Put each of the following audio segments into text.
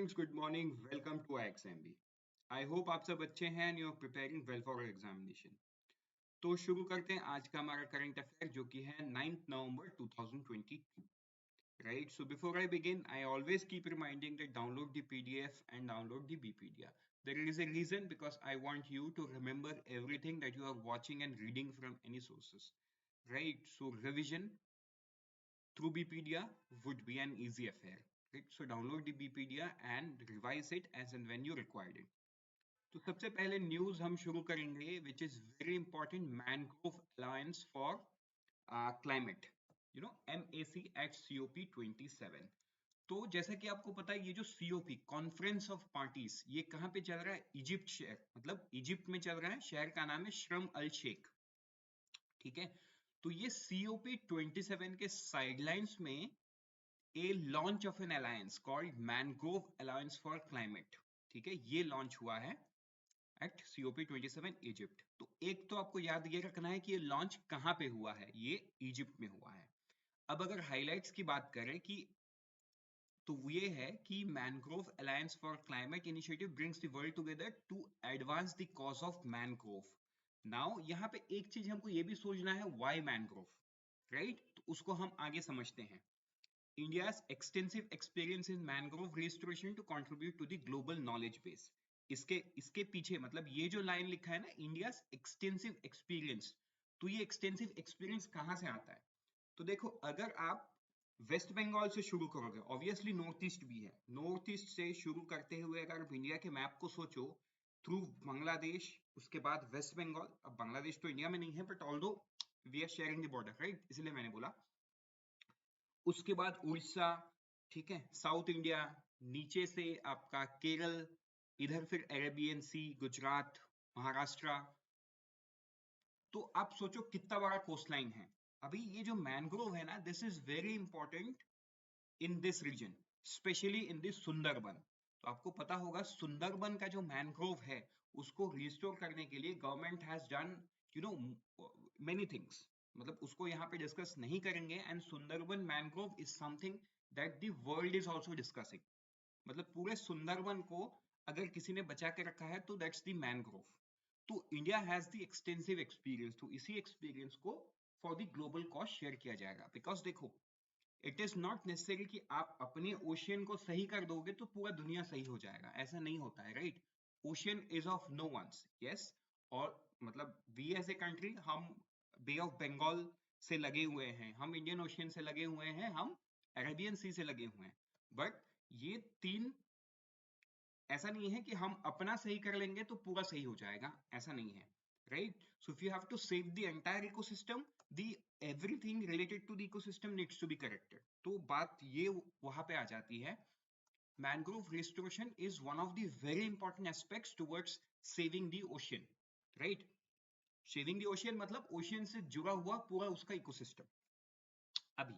Students, good morning. Welcome to IXMB। I hope आप सब अच्छे हैं and you are preparing well for examination. तो शुरू करते हैं आज का हमारा करंट अफेयर, जो कि है 9 नवंबर 2022। Right, so before I begin, I always keep reminding that download the PDF and download the BPDA. There is a reason, because I want you to remember everything that you are watching and reading from any sources. Right, so revision through BPDA would be an easy affair. Right? So download the BPDA and revise it as and when you required it. तो सबसे पहले news हम शुरू करेंगे, which is very important, mangrove alliance for climate, MAC at COP27। तो जैसा कि आपको पता है, ये जो COP कॉन्फ्रेंस ऑफ पार्टीज, ये कहाँ पे चल रहा है? इजिप्ट शहर, मतलब इजिप्ट में चल रहा है। शहर का नाम है शर्म अल शेख। ठीक है, तो ये COP27 के साइडलाइंस में a launch of an alliance called Mangrove Alliance for Climate, ठीक है, ये लॉन्च हुआ है एट COP27 इजिप्ट। तो एक तो आपको याद ये रखना है कि ये लॉन्च कहां पे हुआ है, ये इजिप्ट में हुआ है। अब अगर हाइलाइट्स की बात करें कि तो ये है कि mangrove alliance for climate initiative brings the world together to advance the cause of mangrove. Now यहाँ पे एक चीज हमको ये भी सोचना है, व्हाई मैनग्रोव, राइट? तो उसको हम आगे समझते हैं। India's extensive experience in mangrove restoration to contribute to the global knowledge base. इसके पीछे मतलब ये जो लाइन लिखा है ना, इंडियाज एक्सटेंसिव एक्सपीरियंस, तो ये एक्सटेंसिव एक्सपीरियंस कहां से आता है? तो देखो, अगर आप वेस्ट बंगाल से शुरू करोगे, ऑब्वियसली नॉर्थ ईस्ट भी है, नॉर्थ ईस्ट से शुरू करते हुए अगर आप इंडिया के मैप को सोचो, थ्रू बांग्लादेश, उसके बाद वेस्ट बंगाल। अब बांग्लादेश तो इंडिया में नहीं है, but although we are sharing the border, right, इसलिए मैंने बोला। उसके बाद उड़ीसा, ठीक है, साउथ इंडिया, नीचे से आपका केरल, इधर फिर अरेबियन सी, गुजरात, महाराष्ट्र। तो आप सोचो कितना बड़ा कोस्ट लाइन है। अभी ये जो मैनग्रोव है ना, this is very important in this region, specially in this Sundarban. तो आपको पता होगा, सुंदरबन का जो मैनग्रोव है, उसको रिस्टोर करने के लिए government has done many things. मतलब उसको यहाँ पे डिस्कस नहीं करेंगे। And Sundarban mangrove is something that the world is also discussing. मतलब पूरे सुंदरबन को अगर किसी ने बचा के रखा है, तो दैट्स द मैनग्रोव। तो India has the extensive experience, तो इसी एक्सपीरियंस को for the global cause share किया जाएगा। बिकॉज देखो, इट इज नॉट नेसेसरी कि आप अपने ओशियन को सही कर दोगे तो पूरा दुनिया सही हो जाएगा, ऐसा नहीं होता है, right? Ocean is of no ones, yes. और मतलब वी एज ए कंट्री, हम बे ऑफ बंगाल से लगे हुए हैं, हम इंडियन ओशियन से लगे हुए हैं, हम अरेबियन सी से लगे हुए हैं। बट ये तीन, ऐसा नहीं है कि हम अपना सही कर लेंगे तो पूरा सही हो जाएगा, ऐसा नहीं है, right? So if you have to save the entire ecosystem, the everything related to the ecosystem needs to be corrected. तो बात ये वहां पे आ जाती है, mangrove restoration is one of the very important aspects towards saving the ocean, right? Saving the ocean मतलब ocean से जुड़ा हुआ पूरा उसका इकोसिस्टम। अभी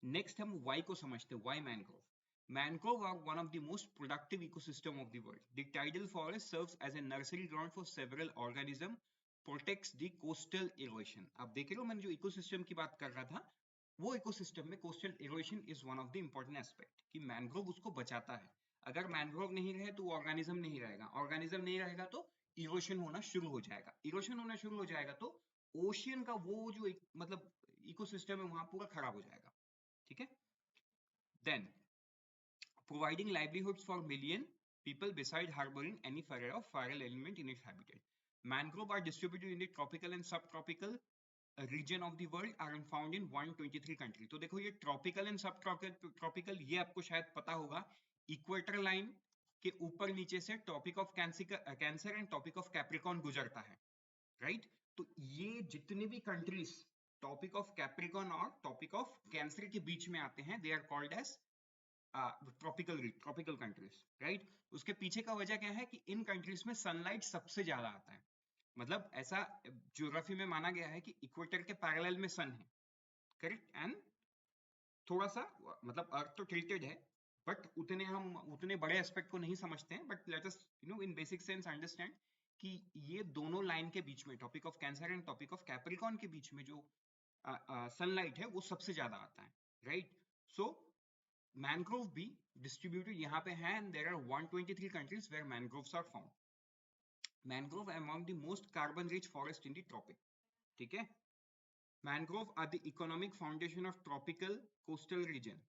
नेक्स्ट हम वाई को समझते हैं, why mangrove. Mangrove are one of the most productive ecosystem of the world. The tidal forest serves as a nursery ground for several organisms, protects the coastal erosion. आप देख रहे हो, मैंने जो इकोसिस्टम की बात कर रहा था, वो इकोसिस्टम में coastal erosion is one of the important aspect, कि मैनग्रोव उसको बचाता है। अगर मैनग्रोव नहीं रहे तो ऑर्गेनिज्म नहीं रहेगा, ऑर्गेनिज्म नहीं रहेगा तो इरोशन होना शुरू हो जाएगा, इरोशन होना शुरू हो जाएगा तो ओशियन का वो जो मतलब इकोसिस्टम है वहां पूरा खराब हो जाएगा, ठीक है? Then providing livelihoods for million people beside harboring any viral element in its habitat. Mangrove are distributed in the tropical and subtropical region of the world, are found in 123 country. तो देखो, ये ट्रॉपिकल एंड सब tropical, ये आपको शायद पता होगा, equator line के ऊपर नीचे से tropic of cancer and tropic of capricorn गुजरता है, राइट? तो ये जितने भी कंट्रीज टॉपिक ऑफ कैप्रिकॉन और टॉपिक ऑफ कैंसर के बीच में आते हैं, they are called as tropical countries, right? उसके पीछे का वजह क्या है कि इन कंट्रीज में सनलाइट सबसे ज्यादा आता है। मतलब ऐसा ज्योग्राफी में माना गया है कि इक्वेटर के पैरेलल में सन है, करेक्ट? एंड थोड़ा सा मतलब अर्थ तो टिल्टेड है, बट उतने बड़े एस्पेक्ट को नहीं समझते हैं। But let us in basic sense understand कि ये दोनों लाइन के बीच में, topic of cancer and tropic of Capricorn के बीच में जो सनलाइट है वो सबसे ज्यादा आता है, राइट? सो मैनग्रोव भी डिस्ट्रीब्यूटेड यहाँ पे हैं, and there are 123 countries where mangroves are found. Mangrove are among the most carbon rich forest in the tropic. ठीक है? Mangrove are the economic foundation of tropical coastal region.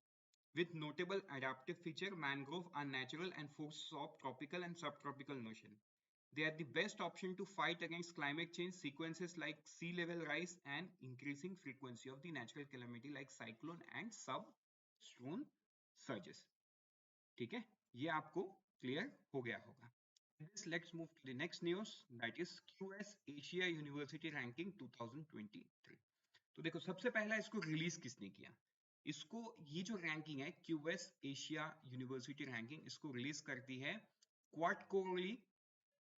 With notable adaptive feature, mangrove are natural and forces of tropical and subtropical motion. They are the best option to fight against climate change sequences like sea level rise and increasing frequency of the natural calamity like cyclone and substorm surges. ठीक है, ये आपको clear हो गया होगा. This, let's move to the next news, that is QS Asia University Ranking 2023. तो देखो सबसे पहला इसको रिलीज किसने किया? इसको ये जो रैंकिंग है क्यूएस एशिया यूनिवर्सिटी रैंकिंग, इसको रिलीज करती है क्वाड कोरली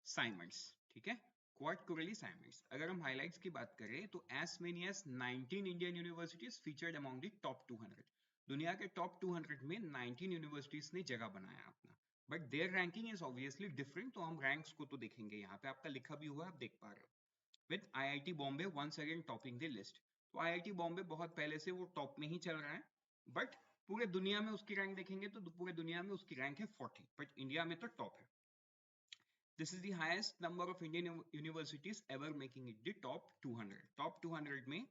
साइमंड्स. ठीक है, क्वाड कोरली साइमंड्स. अगर हम हाइलाइट्स की बात करें तो as many as 19 Indian universities featured among the top 200. दुनिया के टॉप 200 में 19 यूनिवर्सिटीज ने जगह बनाया अपना. But their ranking is obviously different, तो हम रैंक्स को तो देखेंगे. यहाँ पे आपका लिखा भी हुआ है, आप देख पा रहे हो. With IIT Bombay once again topping the list. तो आईआईटी बॉम्बे बहुत पहले से वो टॉप में ही चल रहा है, बट पूरे दुनिया में उसकी रैंक देखेंगे तो पूरे दुनिया में उसकी रैंक है 40, बट इंडिया में तो टॉप है. This is the highest number of Indian universities ever making it the top 200. Top 200 में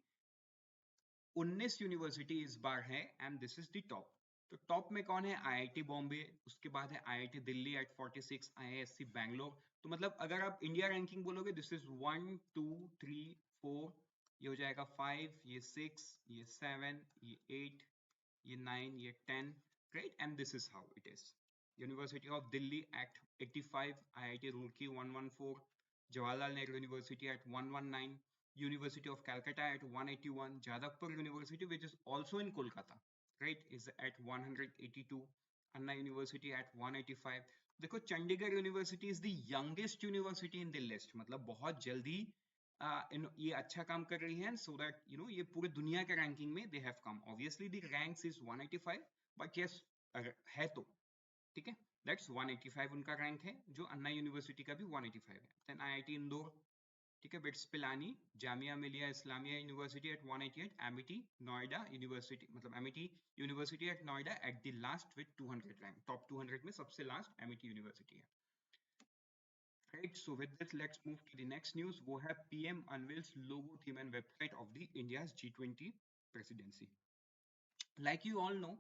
19 यूनिवर्सिटी इस बार है, and this is the top. तो टॉप में कौन है? आईआईटी बॉम्बे, उसके बाद है IIT Delhi at 46, IISc Bangalore. तो मतलब अगर आप इंडिया रैंकिंग बोलोगे, दिस इज 1 2 3 4, ये हो जाएगा 5, ये 6, ये 7, ये 8, ये 9, ये 10, right? And this is how it is. University of Delhi at 85, IIT Roorkee 114, Jawaharlal Nehru University at 119, University of Calcutta at 181, Jadavpur University, which is also in Kolkata, right, is at 182, Anna University at 185. देखो Chandigarh university is the youngest university in the list, मतलब बहुत जल्दी ये अच्छा काम कर रही है, सो दैट यू नो ये पूरे दुनिया के रैंकिंग में they have come. Obviously the ranks is 185, but yes है तो ठीक है, दैट्स 185 उनका रैंक है, जो अन्ना यूनिवर्सिटी का भी 185 है. देन आईआईटी इंदौर, ठीक है, bits Pilani, Jamia Millia Islamia University at 188, Amity Noida University, मतलब Amity University at Noida at the last with 200 rank. Top 200 में सबसे लास्ट एमिटी यूनिवर्सिटी है. Right, so with this let's move to the next news. वो है PM unveils logo theme and website of the India's G20 presidency. Like you all know,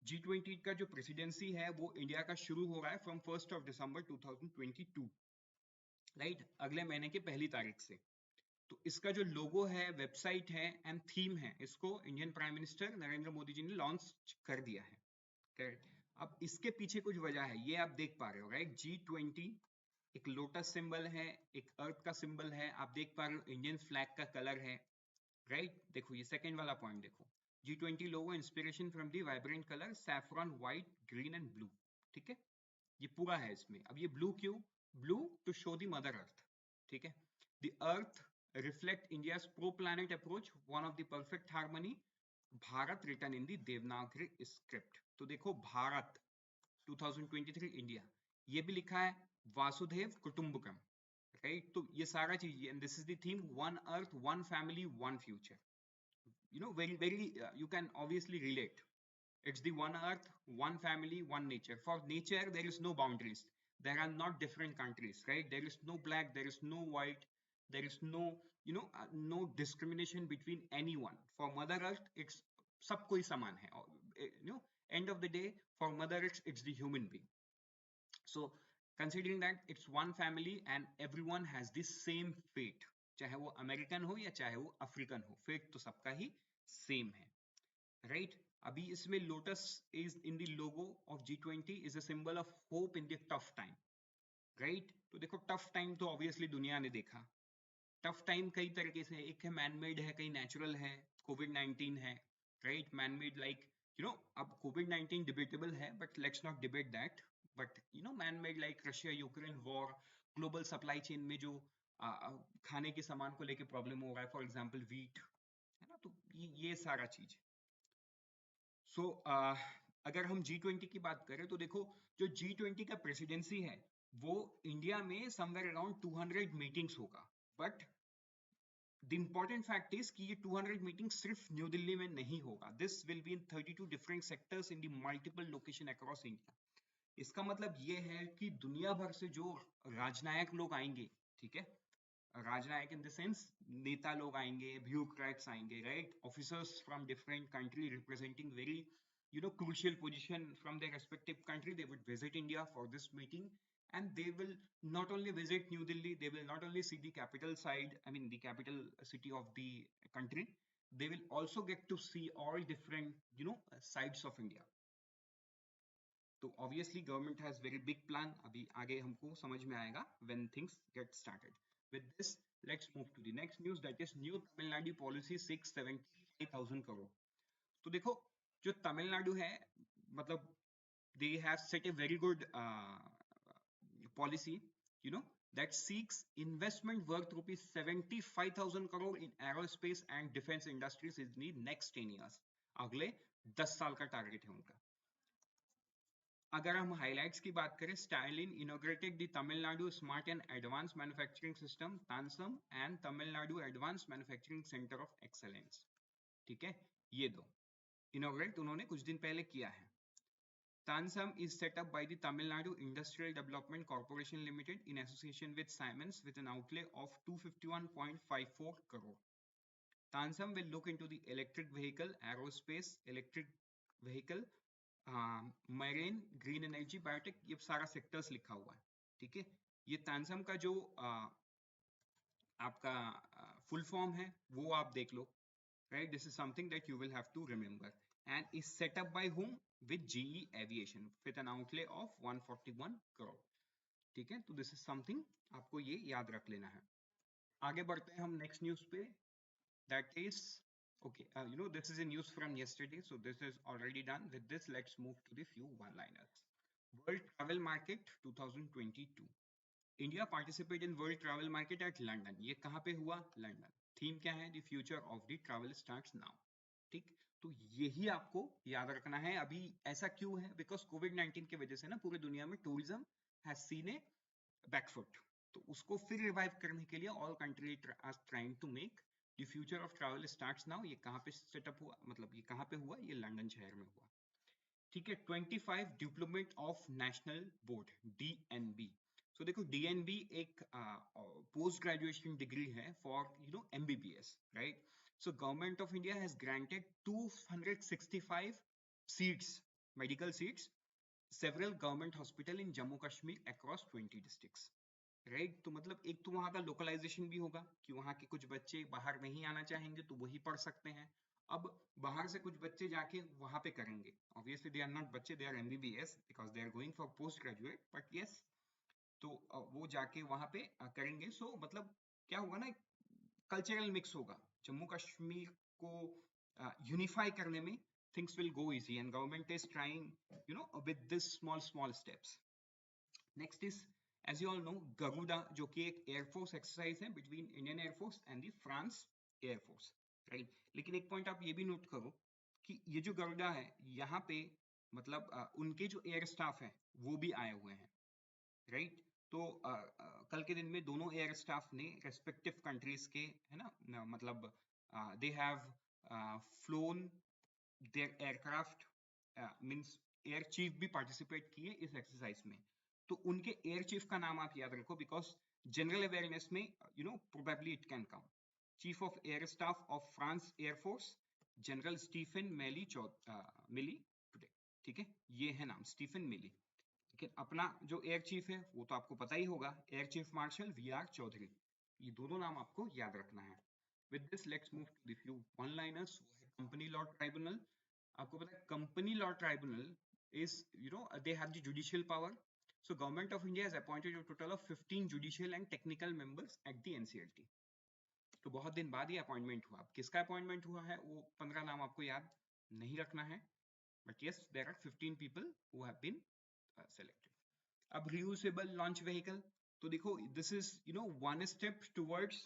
G20 का जो presidency है वो India का शुरू हो रहा है फ्रॉम 1 दिसंबर 2022, राइट, अगले महीने की पहली तारीख से. तो इसका जो लोगो है, वेबसाइट है एंड थीम है, इसको Indian prime minister Narendra Modi ji ने लॉन्च कर दिया है. करेक्ट. अब इसके पीछे कुछ वजह है, ये आप देख पा रहे हो, राइट. G20 एक लोटस सिंबल है, एक अर्थ का सिंबल है, आप देख पा रहे हो इंडियन फ्लैग का कलर है, राइट. देखो ये सेकंड वाला पॉइंट देखो, G20 logo inspiration from the vibrant colour saffron, white, green and blue. ठीक है, ये पूरा है इसमें. अब ये ब्लू क्यों? Blue to show the mother earth. ठीक है, the earth reflect India's pro planet approach, one of the perfect harmony, Bharat written in the Devanagari script. तो देखो भारत 2023 इंडिया, ये भी लिखा है वासुदेव कुटुंबकम, राइट. तो ये सारा चीज, and this is the theme, one earth one family one future. You know, very you can obviously relate. It's the one earth, one family, one nature. For nature there is no boundaries, there are not different countries, right? There is no black, there is no white, there is no, you know, no discrimination between anyone. For mother earth it's sab koi saman hai. You know, end of the day, for mother earth it's the human being. So considering that it's one family and everyone has the same fate, चाहे वो American हो या चाहे वो African हो, fate तो सबका ही same है, राइट. अभी इसमें lotus is in the logo of G20 is a symbol of hope in the tough time, right. तो देखो टफ टाइम तो ऑब्वियसली दुनिया ने देखा. टफ टाइम कई तरीके से, एक है मैनमेड है, कई नेचुरल है, कोविड-19 है, right. Manmade like you know, अब कोविड-19 डिबेटेबल है, but let's not debate that. But you know, manmade like Russia Ukraine war, global supply chain में जो खाने के सामान को लेके प्रॉब्लम हो रहा है, फॉर एग्जांपल वीट, है ना. तो ये सारा चीज. सो अगर हम G20 की बात करें तो देखो, जो G20 का प्रेसिडेंसी है वो इंडिया में समवेयर अराउंड 200 मीटिंग्स होगा, but the important fact is कि ये 200 मीटिंग सिर्फ न्यू दिल्ली में नहीं होगा. This will be in 32 different sectors in the multiple location across India. इसका मतलब ये है कि दुनिया भर से जो राजनायक लोग आएंगे, ठीक है, राजनायक इन द सेंस नेता लोग आएंगे, ब्यूरोक्रेट्स आएंगे, right, officers from different country representing very crucial position from their respective country. They would visit India for this meeting, and they will not only visit New Delhi, they will not only see the capital side, I mean the capital city of the country, they will also get to see all different sides of India. तो obviously government has very big plan. अभी आगे हमको समझ में आएगा when things get started. With this, let's move to the next news, that is new Tamil Nadu policy 675,000 crore. तो देखो, जो तमिलनाडु है, मतलब they have set a very good policy, you know, that seeks investment worth rupees 75,000 crore in aerospace and defense industries in the next 10 years. अगले 10 साल का target है उनका. अगर हम हाइलाइट्स की बात करें, Stalin inaugurated the Tamil Nadu smart and advance manufacturing system TANSAM and Tamil Nadu advance manufacturing centre of excellence. ठीक है, ये दो इनॉग्रेट उन्होंने कुछ दिन पहले किया है. Tansam is set up by the Tamil Nadu Industrial Development Corporation Limited in association with Siemens with an outlay of 251.54 crore. Tansam will look into the electric vehicle, aerospace, electric vehicle, marine, green energy, biotech, ये सारा sectors लिखा हुआ है. ठीक है, ये तानसम का जो आपका फुल फॉर्म है वो आप देख लो, right. This is something that you will have to remember, and is set up by whom? With GE Aviation with an outlay of 141 crore. ठीक है, तो this is something आपको ये याद रख लेना है. आगे बढ़ते हैं हम next news पे, that is okay, this is a news from yesterday, so this is already done. With this, let's move to the few one-liners. World Travel Market 2022. India participate in World Travel Market at London. ये कहाँ पे हुआ? London. Theme क्या है? The future of the travel starts now. ठीक, तो यही आपको याद रखना है. अभी ऐसा क्यों है? बिकॉज कोविड-19 की वजह से ना पूरी दुनिया में tourism has seen a back foot. तो उसको फिर रिवाइव करने के लिए all country are trying to make the future of travel starts now. ये कहाँ पे सेटअप हुआ, मतलब ये कहाँ पे हुआ? ये लंदन शहर में हुआ. ठीक है, 25 diplomat of national board DNB. तो देखो, DNB एक पोस्ट ग्रेजुएशन डिग्री है for MBBS, right. So Government of India has granted 265 seats, medical seats, several government hospital in Jammu Kashmir across 20 districts, right? तो मतलब एक तो वहाँ का लोकलाइजेशन भी होगा कि वहाँ के कुछ बच्चे बाहर नहीं आना चाहेंगे तो वही पढ़ सकते हैं. अब बाहर से कुछ बच्चे जाके वहाँ पे करेंगे, obviously they are not बच्चे, they are MBBS because they are going for post graduate, but yes, तो वो जाके वहाँ पे करेंगे. सो मतलब क्या होगा ना, कल्चरल मिक्स होगा. जम्मू कश्मीर को यूनिफाई करने में things will go easy and government is trying with this small steps. Next is, as you all know, Garuda, जो कि एक एयरफोर्स एक्सरसाइज है between Indian Air Force and the France Air Force, right? लेकिन एक point आप ये भी note करो कि ये जो गरुड़ा है यहाँ पे मतलब उनके जो एयर स्टाफ है वो भी आए हुए हैं, राइट. तो कल के दिन में दोनों एयर स्टाफ ने रेस्पेक्टिव कंट्रीज के, है ना, मतलब they have flown their aircraft, means air chief भी पार्टिसिपेट किए इस एक्सरसाइज में. तो उनके एयर चीफ का नाम आप याद रखो, बिकॉज जनरल अवेयरनेस में probably it can come. Chief of air staff of France air force, general Stephane Mille today. ठीक है, ये है नाम, स्टीफन मिली. लेकिन अपना जो एयर चीफ है वो तो आपको पता ही होगा, air chief marshal VR Chaudhari. ये दोनों नाम आपको याद रखना है. With this let's move to the few one liners. Company law tribunal. आपको पता है company law tribunal is they have the judicial power. So government of India has appointed a total of 15 judicial and technical members at the NCLT. तो बहुत दिन बाद ये appointment हुआ. किसका अपॉइंटमेंट हुआ है वो 15 नाम आपको याद नहीं रखना है, but yes, there are 15 people who have been selected. अब reusable launch vehicle, तो देखो this is one step towards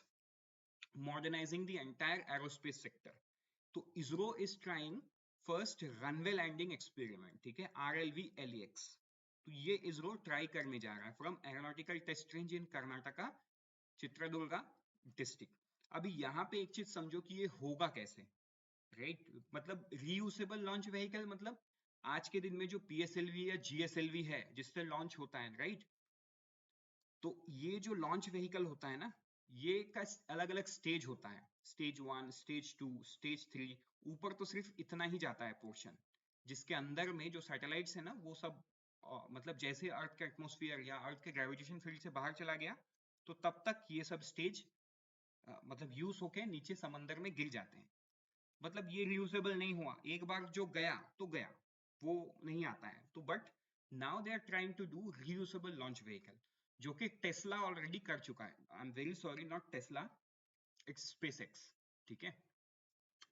modernizing the entire aerospace sector. तो ISRO is trying first runway landing experiment, ठीक है, RLV LEX. तो ये ISRO try करने जा रहा है from aeronautical test range in Karnataka Chitradurga district. अभी यहाँ पे एक चीज समझो कि ये होगा कैसे, राइट? मतलब रीयूजेबल लॉन्च व्हीकल मतलब आज के दिन में जो PSLV या GSLV है जिससे लॉन्च होता है, राइट? तो ये जो लॉन्च व्हीकल होता है ना, ये का अलग अलग स्टेज होता है, स्टेज 1, स्टेज 2, स्टेज 3। ऊपर तो सिर्फ इतना ही जाता है पोर्शन, जिसके अंदर में जो सैटेलाइट्स है ना वो सब मतलब जैसे अर्थ के एटमॉस्फेयर या अर्थ के ग्रेविटेशन फील्ड से बाहर चला गया, तो तब तक ये सब स्टेज मतलब यूज होके नीचे समंदर में गिर जाते हैं। मतलब ये रियूजेबल नहीं हुआ, एक बार जो गया तो गया, वो नहीं आता है। तो but now they are trying to do reusable launch vehicle, जो कि टेस्ला ऑलरेडी कर चुका है। I am very sorry, not Tesla, it's SpaceX, ठीक है?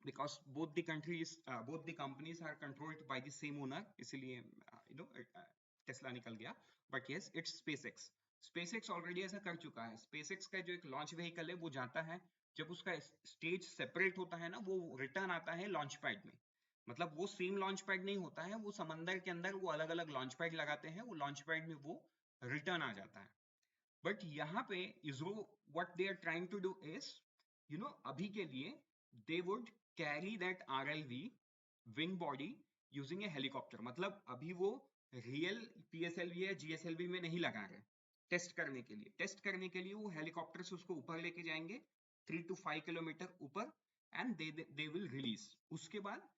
Because both the countries, both the companies are controlled by the same owner, इसलिए you know Tesla निकल गया। But yes, it's SpaceX. SpaceX already ऐसा कर चुका है। स्पेसएक्स का जो एक लॉन्च व्हीकल है वो जाता है, जब उसका स्टेज सेपरेट होता है ना, वो रिटर्न आता है लॉन्च पैड में। मतलब वो सेम लॉन्च पैड नहीं होता है, वो समंदर के अंदर वो अलग अलग लॉन्च पैड लगाते हैं, वो लॉन्च पैड में वो रिटर्न आ जाता है। बट यहाँ पे ISRO what they are trying to do is, अभी के लिए they would carry that RLV wing body using a helicopter. मतलब अभी वो रियल PSLV या GSLV में नहीं लगा रहे, टेस्ट करने के लिए वो हेलीकॉप्टर से उसको ऊपर लेके जाएंगे 3 to 5 किलोमीटर ऊपर, एंड दे विल रिलीज। उसके बाद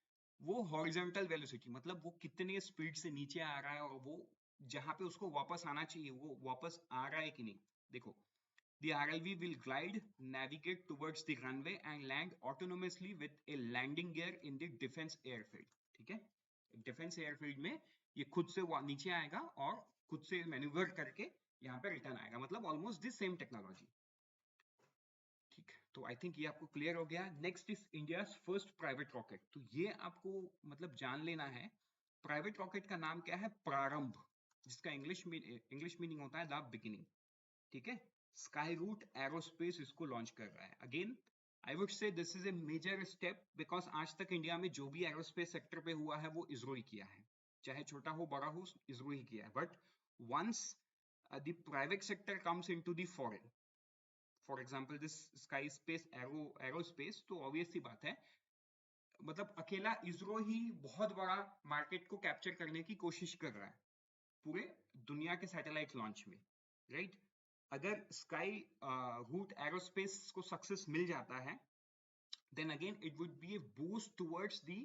वो हॉरिजॉन्टल वेलोसिटी, मतलब वो कितने स्पीड से नीचे आ रहा है और वो जहां पे उसको वापस आना चाहिए वो वापस आ रहा है कि नहीं, देखो। The RLV will glide, navigate towards the runway and land autonomously with a landing gear in the defense airfield, ठीक है? डिफेंस एयरफील्ड में ये खुद से नीचे आएगा और खुद से मैन्यूवर करके यहाँ पे रिटर्न आएगा, मतलब ऑलमोस्ट दिस सेम टेक्नोलॉजी। ठीक, तो आई थिंक ये आपको क्लियर हो गया। Next is India first private rocket. तो ये आपको मतलब जान लेना है, प्राइवेट रॉकेट का नाम क्या है? प्रारंभ, जिसका इंग्लिश मीनिंग होता है द बिगिनिंग, ठीक है? स्काई रूट एरोस्पेस इसको लॉन्च कर रहा है। Again I would say this is a major step, because आज तक इंडिया में जो भी एरोस्पेस सेक्टर पे हुआ है वो इसरो ही किया है, चाहे छोटा हो बड़ा हो, इसरो ही किया है। But once the private sector comes into the foreign, for example this sky space aerospace, तो ऑब्वियस सी बात है, मतलब अकेला इसरो ही बहुत बड़ा मार्केट को कैप्चर करने की कोशिश कर रहा है पूरे दुनिया के सैटेलाइट लॉन्च में, राइट? अगर स्काई रूट एरोस्पेस को सक्सेस मिल जाता है, then again it would be a boost towards the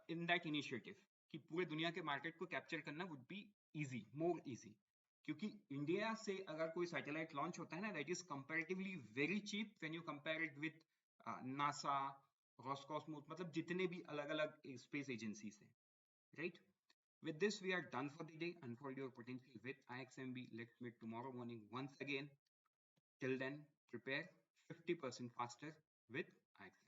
in that initiative, कि पूरे दुनिया के मार्केट को कैप्चर करना would be easy, more easy, क्योंकि इंडिया से अगर कोई सैटेलाइट लॉन्च होता है ना, that is comparatively very cheap when you compare it with NASA, Roscosmos, मतलब जितने भी अलग अलग स्पेस एजेंसीज हैं, right? With this, we are done for the day. Unfold your potential with IXMB. Let's meet tomorrow morning once again. Till then, prepare 50% faster with IXMB.